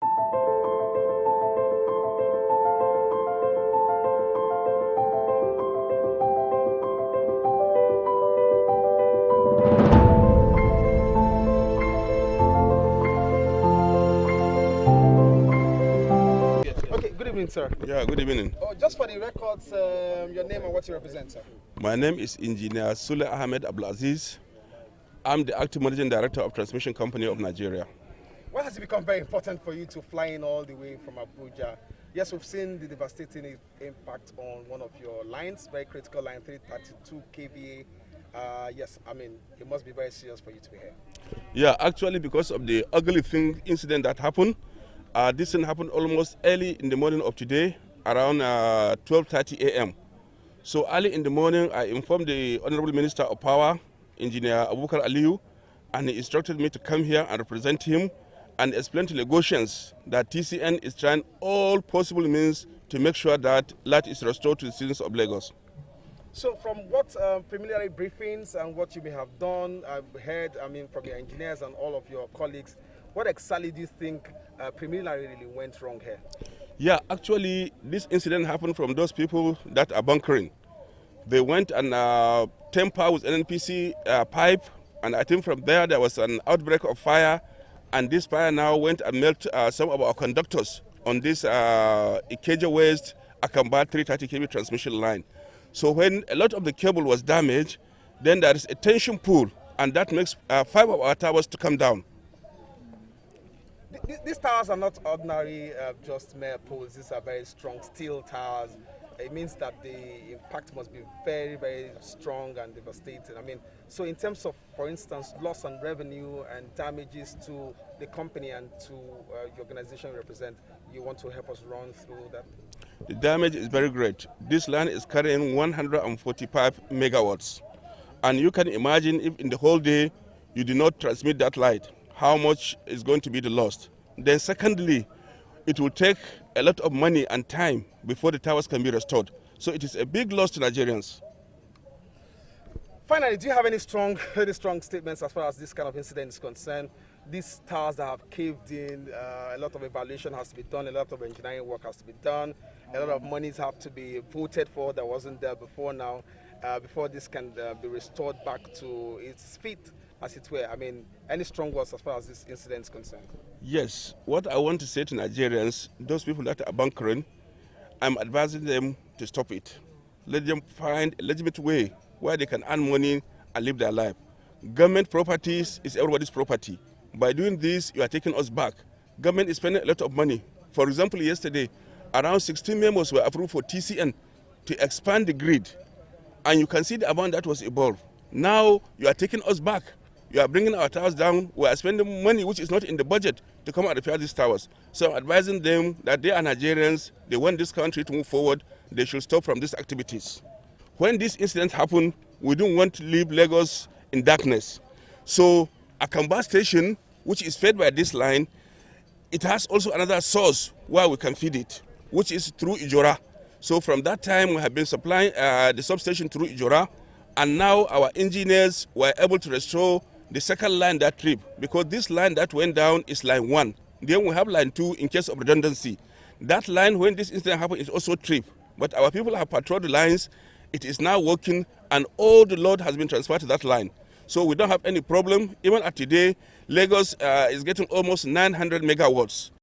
Good evening, sir. Yeah, good evening. Oh, just for the records, your name and what you represent, sir. My name is Engineer Sule Abdulaziz. I'm the acting managing director of Transmission Company of Nigeria. Why has it become very important for you to fly in all the way from Abuja? Yes, we've seen the devastating impact on one of your lines, very critical line, 332 kVA. Yes, I mean, it must be very serious for you to be here. Yeah, actually, because of the ugly incident that happened, this thing happened almost early in the morning of today, around 12:30 a.m. So early in the morning, I informed the Honorable Minister of Power, Engineer Abubakar Aliyu, and he instructed me to come here and represent him and explain to Lagosians that TCN is trying all possible means to make sure that light is restored to the citizens of Lagos. So from what preliminary briefings and what you may have done, I've heard, I mean, from your engineers and all of your colleagues, what exactly do you think preliminarily went wrong here? Yeah, actually, this incident happened from those people that are bunkering. They went and tampered with NNPC pipe, and I think from there was an outbreak of fire, and this fire now went and melted some of our conductors on this Ikeja West Akamba 330 kV transmission line. So when a lot of the cable was damaged, then there is a tension pool, and that makes 5 of our towers to come down. These towers are not ordinary, just mere poles. These are very strong steel towers. It means that the impact must be very, very strong and devastating. I mean, so in terms of, for instance, loss on revenue and damages to the company and to the organization you represent, you want to help us run through that? The damage is very great. This line is carrying 145 megawatts. And you can imagine if in the whole day you do not transmit that light, how much is going to be the loss. Then secondly, it will take a lot of money and time before the towers can be restored. So it is a big loss to Nigerians. Finally, do you have any very strong statements as far as this kind of incident is concerned? These towers that have caved in, a lot of evaluation has to be done, a lot of engineering work has to be done, a lot of monies have to be voted for that wasn't there before now, before this can be restored back to its feet, as it were. I mean, any strong words as far as this incident is concerned? Yes, what I want to say to Nigerians, those people that are bunkering, I'm advising them to stop it. Let them find a legitimate way where they can earn money and live their life. Government properties is everybody's property. By doing this, you are taking us back. Government is spending a lot of money. For example, yesterday, around 16 memos were approved for TCN to expand the grid. And you can see the amount that was involved. Now, you are taking us back. You are bringing our towers down. We are spending money which is not in the budget to come and repair these towers. So I'm advising them that they are Nigerians. They want this country to move forward. They should stop from these activities. When this incident happened, we don't want to leave Lagos in darkness. So Akamba station, which is fed by this line, it has also another source where we can feed it, which is through Ijora. So from that time, we have been supplying the substation through Ijora, and now our engineers were able to restore the second line that trip, because this line that went down is line 1. Then we have line 2 in case of redundancy. That line, when this incident happened, is also trip. But our people have patrolled the lines. It is now working, and all the load has been transferred to that line. So we don't have any problem. Even at today, Lagos is getting almost 900 megawatts.